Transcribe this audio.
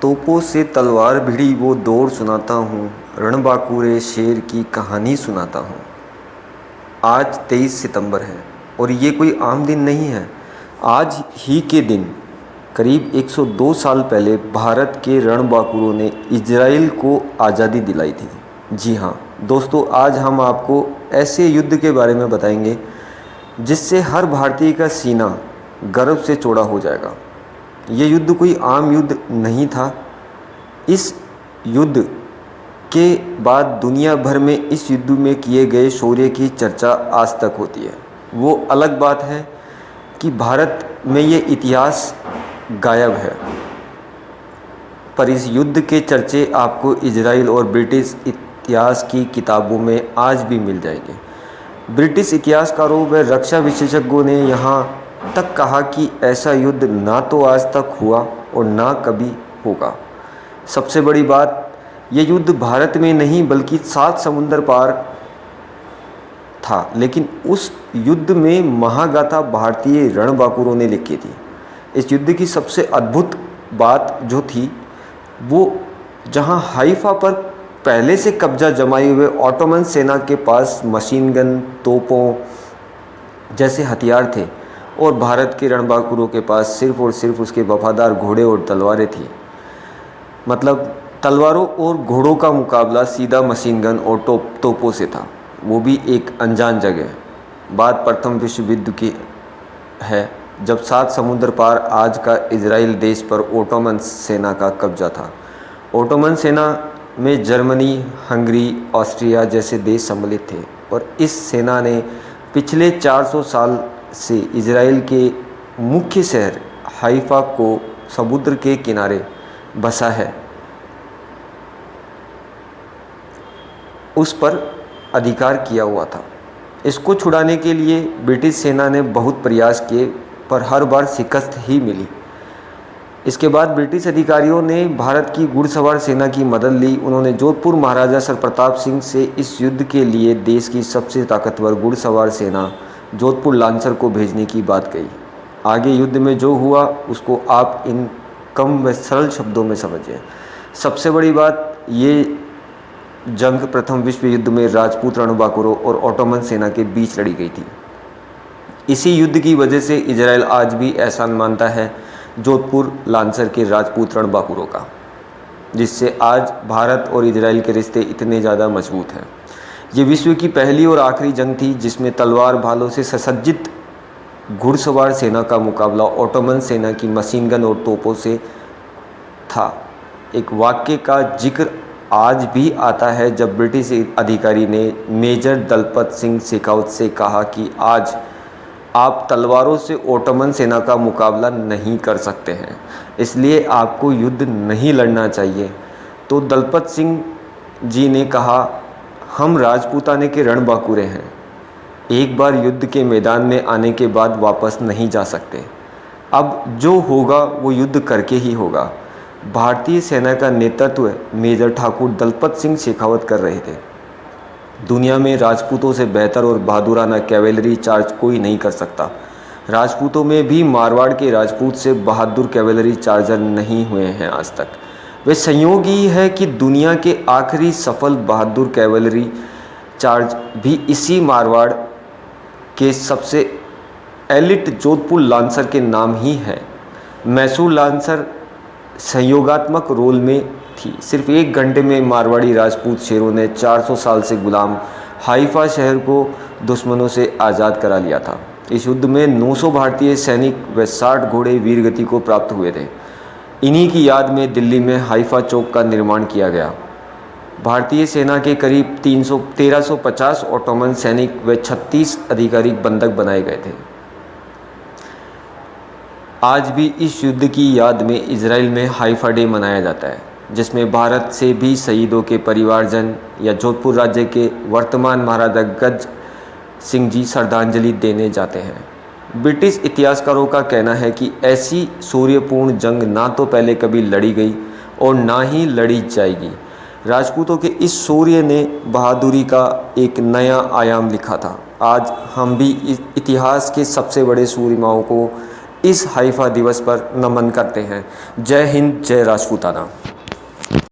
तोपों से तलवार भिड़ी वो दौड़ सुनाता हूँ, रणबांकुरे शेर की कहानी सुनाता हूँ। आज 23 सितंबर है और ये कोई आम दिन नहीं है। आज ही के दिन करीब 102 साल पहले भारत के रणबांकुरों ने इजराइल को आज़ादी दिलाई थी। जी हाँ दोस्तों, आज हम आपको ऐसे युद्ध के बारे में बताएंगे जिससे हर भारतीय का सीना गर्व से चौड़ा हो जाएगा। ये युद्ध कोई आम युद्ध नहीं था। इस युद्ध के बाद दुनिया भर में इस युद्ध में किए गए शौर्य की चर्चा आज तक होती है। वो अलग बात है कि भारत में ये इतिहास गायब है, पर इस युद्ध के चर्चे आपको इजराइल और ब्रिटिश इतिहास की किताबों में आज भी मिल जाएंगे। ब्रिटिश इतिहासकारों व रक्षा विशेषज्ञों ने यहाँ तक कहा कि ऐसा युद्ध ना तो आज तक हुआ और ना कभी होगा। सबसे बड़ी बात, ये युद्ध भारत में नहीं बल्कि 7 समुंदर पार था, लेकिन उस युद्ध में महागाथा भारतीय रणबांकुरों ने लिखी थी। इस युद्ध की सबसे अद्भुत बात जो थी वो जहां हाइफा पर पहले से कब्जा जमाए हुए ऑटोमन सेना के पास मशीन गन, तोपों जैसे हथियार थे और भारत के रणबांकुरों के पास सिर्फ और सिर्फ उसके वफादार घोड़े और तलवारें थी। मतलब तलवारों और घोड़ों का मुकाबला सीधा मशीन गन और तोपों से था, वो भी एक अनजान जगह। बात प्रथम विश्व युद्ध की है, जब 7 समुद्र पार आज का इजराइल देश पर ओटोमन सेना का कब्जा था। ओटोमन सेना में जर्मनी, हंगरी, ऑस्ट्रिया जैसे देश सम्मिलित थे और इस सेना ने पिछले 400 साल से इजराइल के मुख्य शहर हाइफा को समुद्र के किनारे बसा है, उस पर अधिकार किया हुआ था। इसको छुड़ाने के लिए ब्रिटिश सेना ने बहुत प्रयास किए, पर हर बार शिकस्त ही मिली। इसके बाद ब्रिटिश अधिकारियों ने भारत की घुड़सवार सेना की मदद ली। उन्होंने जोधपुर महाराजा सर प्रताप सिंह से इस युद्ध के लिए देश की सबसे ताकतवर घुड़सवार सेना जोधपुर लांसर को भेजने की बात कही। आगे युद्ध में जो हुआ उसको आप इन कम व सरल शब्दों में समझिए। सबसे बड़ी बात, ये जंग प्रथम विश्व युद्ध में राजपूत रणबांकुरों और ऑटोमन सेना के बीच लड़ी गई थी। इसी युद्ध की वजह से इजराइल आज भी एहसान मानता है जोधपुर लांसर के राजपूत रणबांकुरों का, जिससे आज भारत और इजराइल के रिश्ते इतने ज़्यादा मजबूत हैं। ये विश्व की पहली और आखिरी जंग थी जिसमें तलवार भालों से सुसज्जित घुड़सवार सेना का मुकाबला ऑटोमन सेना की मशीन गन और तोपों से था। एक वाक्य का जिक्र आज भी आता है जब ब्रिटिश अधिकारी ने मेजर दलपत सिंह शेखावत से कहा कि आज आप तलवारों से ओटोमन सेना का मुकाबला नहीं कर सकते हैं, इसलिए आपको युद्ध नहीं लड़ना चाहिए। तो दलपत सिंह जी ने कहा, हम राजपूताने के रणबांकुरे हैं, एक बार युद्ध के मैदान में आने के बाद वापस नहीं जा सकते। अब जो होगा वो युद्ध करके ही होगा। भारतीय सेना का नेतृत्व मेजर ठाकुर दलपत सिंह शेखावत कर रहे थे। दुनिया में राजपूतों से बेहतर और बहादुराना कैवेलरी चार्ज कोई नहीं कर सकता। राजपूतों में भी मारवाड़ के राजपूत से बहादुर कैवेलरी चार्जर नहीं हुए हैं आज तक। वे संयोग ही है कि दुनिया के आखिरी सफल बहादुर कैवेलरी चार्ज भी इसी मारवाड़ के सबसे एलिट जोधपुर लांसर के नाम ही है। मैसूर लांसर संयोगात्मक रोल में थी। सिर्फ 1 घंटे में मारवाड़ी राजपूत शेरों ने 400 साल से गुलाम हाइफा शहर को दुश्मनों से आज़ाद करा लिया था। इस युद्ध में 900 भारतीय सैनिक व 60 घोड़े वीरगति को प्राप्त हुए थे। इन्हीं की याद में दिल्ली में हाइफा चौक का निर्माण किया गया। भारतीय सेना के करीब 1350 ऑटोमन सैनिक व 36 आधिकारिक बंधक बनाए गए थे। आज भी इस युद्ध की याद में इजराइल में हाइफा डे मनाया जाता है, जिसमें भारत से भी शहीदों के परिवारजन या जोधपुर राज्य के वर्तमान महाराजा गज सिंह जी श्रद्धांजलि देने जाते हैं। ब्रिटिश इतिहासकारों का कहना है कि ऐसी शौर्यपूर्ण जंग ना तो पहले कभी लड़ी गई और ना ही लड़ी जाएगी। राजपूतों के इस शौर्य ने बहादुरी का एक नया आयाम लिखा था। आज हम भी इतिहास के सबसे बड़े सूर्यमाओं को इस हाइफा दिवस पर नमन करते हैं। जय हिंद, जय राजपूताना।